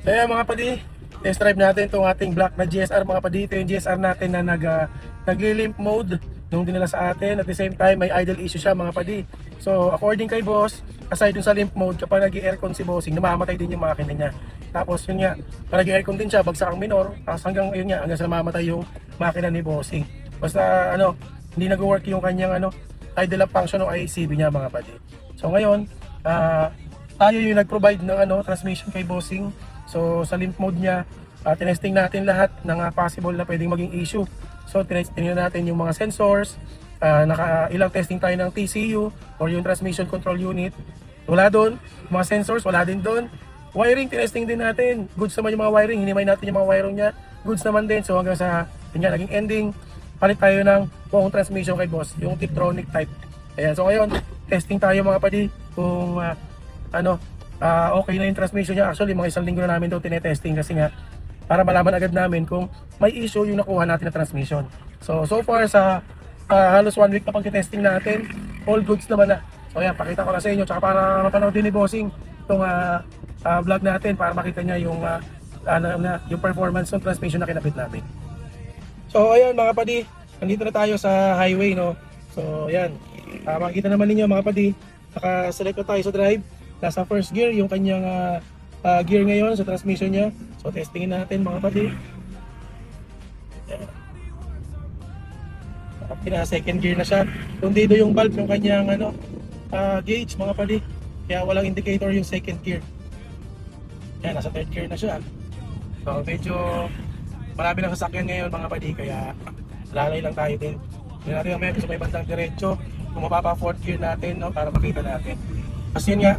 Kaya mga padi, test drive natin itong ating black na GSR mga padi. Ito yung GSR natin na nagli-limp mode nung dinala sa atin. At the same time, may idle issue siya mga padi. So according kay boss, aside dun sa limp mode, kapag nag-aircon si bossing, namamatay din yung makina niya. Tapos yun nga, kapag nag-aircon din siya, bagsak ang minor, tapos hanggang yun nga, hanggang sa namamatay yung makina ni bossing. Basta ano, hindi nag-work yung kanyang idle up function ng IACB niya mga padi. So ngayon, tayo yung nag-provide ng transmission kay bossing. So sa limp mode niya, tinesting natin lahat ng possible na pwedeng maging issue. So tinesting natin yung mga sensors, ilang testing tayo ng TCU or yung transmission control unit. Wala doon. Mga sensors, wala din doon. Wiring, tinesting din natin. Goods naman yung mga wiring. Hinimay natin yung mga wiring niya. Goods naman din. So hanggang sa yun nga, naging ending, palit tayo ng buong transmission kay boss, yung Tiptronic type. Ayan, so ngayon, testing tayo mga padi kung okay na yung transmission niya. Actually, mga isang linggo na namin daw tinetesting kasi nga para malaman agad namin kung may issue yung nakuha natin na transmission. So far sa halos 1 week na pag-testing natin, all goods naman na. So ayan, pakita ko na sa inyo tsaka para mapanood din ni bossing itong vlog natin para makita niya yung yung performance ng transmission na kinabit namin. So ayan mga padi, nandito na tayo sa highway, no. So ayan, makikita naman ninyo mga padi, naka-select na tayo sa drive. Nasa first gear yung kanyang gear ngayon sa transmission niya. So testingin natin mga padi. Second gear na siya. Kundido yung valve ng kanyang gauge mga padi. Kaya walang indicator yung second gear. Yan, nasa third gear na siya. So medyo marami ng sasakyan ngayon mga padi, kaya lalay lang tayo din. Hindi natin mamaya sa may bandang diretso. Kung mapapa fourth gear natin, no, para makita natin. Kasi yun nga,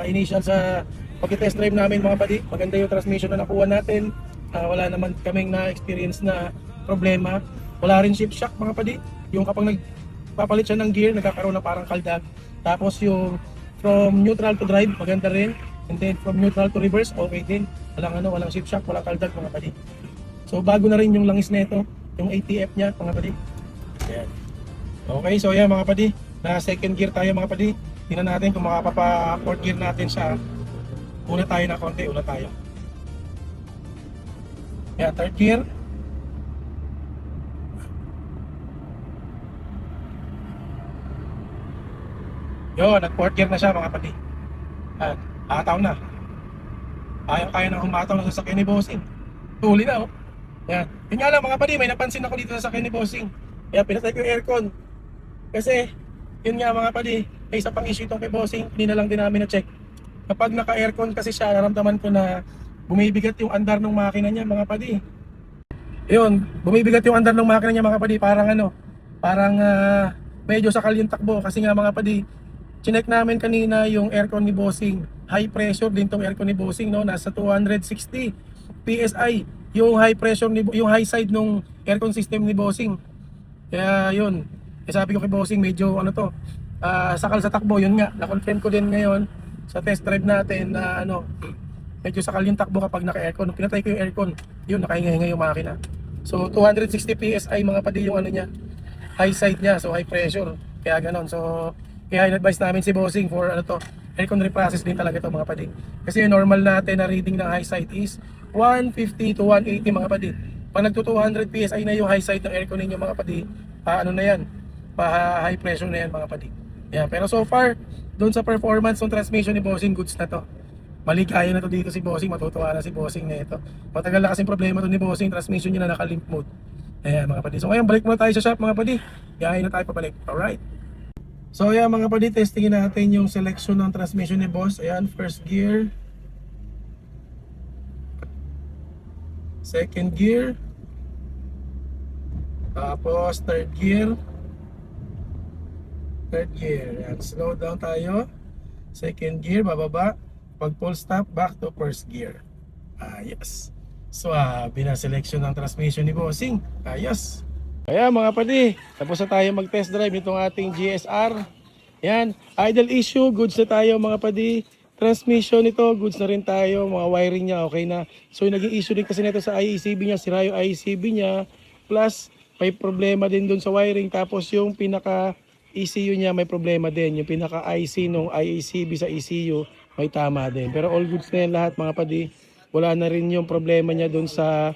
initial sa pag-test drive namin mga padi, maganda yung transmission na nakuha natin. Wala naman kaming na-experience na problema. Wala rin shift shock mga padi. Yung kapag nagpapalit siya ng gear, nagkakaroon na parang kaldag. Tapos yung from neutral to drive, maganda rin. And then from neutral to reverse, okay din. Walang shift shock, walang kaldag mga padi. So bago na rin yung langis nito, yung ATF niya mga padi. Ayan. Okay, so yan mga padi, na second gear tayo mga padi. Tingnan natin kung makapapa-fourth gear natin siya. Una tayo na konti, una tayo. Yan, third gear. Yo, nag-fourth gear na siya mga padi. At ataw na. Kaya na humataw na sa sasakyan ni bossing. Tuli na oh. Yan. Yun nga lang mga padi, may napansin ako dito sa sasakyan ni bossing. Kaya pinatay ko yung aircon. Kasi, yun nga mga padi, may isa pang issue itong kay bossing, hindi na lang din namin na-check. Kapag naka-aircon kasi siya, naramdaman ko na bumibigat yung andar ng makina niya mga padi. Yun, bumibigat yung andar ng makina niya mga padi, parang medyo sakal yung takbo. Kasi nga mga padi, chinek namin kanina yung aircon ni bossing. High pressure din tong aircon ni bossing, no? Nasa 260 PSI yung high pressure yung high side nung aircon system ni bossing. Kaya yun, sabi ko kay bossing medyo sakal sa takbo. Yun nga, na-confirm ko din ngayon sa test drive natin na medyo sakal yung takbo kapag naka-aircon. Nung pinatay ko yung aircon, yun, nakahinga-hinga yung makina. So 260 PSI mga padi yung niya, high side niya, so high pressure. Kaya ganon. So kaya in-advise namin si bossing for aircon reprocess din talaga ito mga padi. Kasi yung normal natin na reading ng high side is 150 to 180 mga padi. Pag nagto 200 PSI na yung high side ng aircon ninyo mga padi, na yan, high pressure na yan mga padi. Yeah, pero so far, doon sa performance ng transmission ni bossing, goods na to. Maligaya na to dito si bossing, matutuwa na si bossing na ito. Matagal na kasing problema to ni bossing, transmission niya na naka-limp mode. Ayan mga padi. So ngayon, balik muna tayo sa shop mga padi. Gayahin na tayo pabalik. Alright. So ayan mga padi, testingin natin yung selection ng transmission ni boss. Ayan, first gear. Second gear. Tapos third gear. Third gear. Ayan, slow down tayo. Second gear, bababa. Pag full stop, back to first gear. Yes. Swabe na selection ng transmission ni bossing. Ayos. Kaya mga padi, tapos na tayo mag-test drive nitong ating GSR. Yan, idle issue, goods na tayo mga padi. Transmission nito, goods na rin tayo. Mga wiring niya, okay na. So yung naging issue din kasi nito sa IECB niya, sira yung IECB niya. Plus, may problema din dun sa wiring. Tapos yung pinaka ECU niya may problema din. Yung pinaka IC nung IECB sa ECU may tama din. Pero all goods na yan lahat mga padi. wala na rin yung problema niya dun sa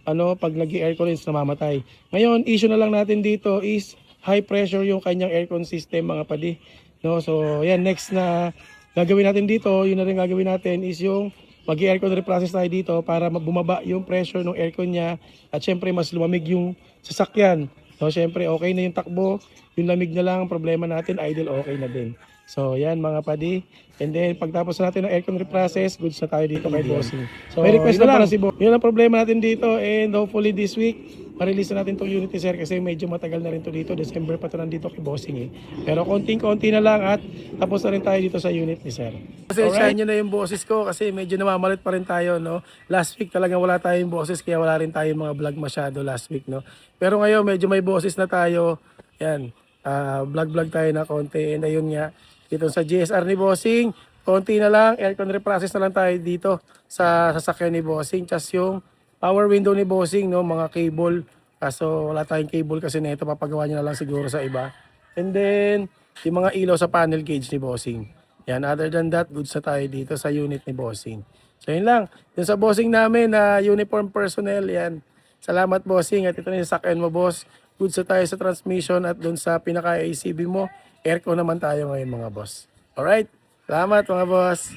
pag nag-aircon is namamatay. Ngayon, issue na lang natin dito is high pressure yung kanyang aircon system mga padi. No, so yan next na gagawin natin dito, yun na rin gagawin natin is yung mag-aircon reprocess tayo dito para bumaba yung pressure ng aircon niya at syempre mas lumamig yung sasakyan. So syempre okay na yung takbo, yung lamig na lang ang problema natin, idle okay na din. So yan mga padi. And then pagtapos natin ng aircon reprocess, goods na tayo dito kay Bossing. So may request na lang si Boss. Yun ang problema natin dito and hopefully this week ma-release na natin itong Unity sir kasi medyo matagal na rin to dito. December pa to nandito kay Bossing eh. Pero konting-konti na lang at tapos na rin tayo dito sa unit ni sir. Kasi nyo na yung boses ko kasi medyo namamalit pa rin tayo no. Last week talagang wala tayong boses kaya wala rin tayong mga vlog masyado last week no. Pero ngayon medyo may boses na tayo. Yan. Vlog tayo na konti and ayun nga dito sa GSR ni Bossing, konti na lang, aircon reprocess na lang tayo dito sa sasakyan ni Bossing. Just yung power window ni Bossing, no, mga cable. Kaso wala tayong cable kasi nito, papagawa niya na lang siguro sa iba. And then, yung mga ilaw sa panel gauge ni Bossing. Yan, other than that, goods na tayo dito sa unit ni Bossing. So yun lang, yung sa Bossing namin na uniform personnel, yan. Salamat Bossing at ito na yung sasakyan mo boss. Goods na tayo sa transmission at dun sa pinaka-ACB mo. Aircon naman tayo ngayon mga boss. Alright? Salamat mga boss.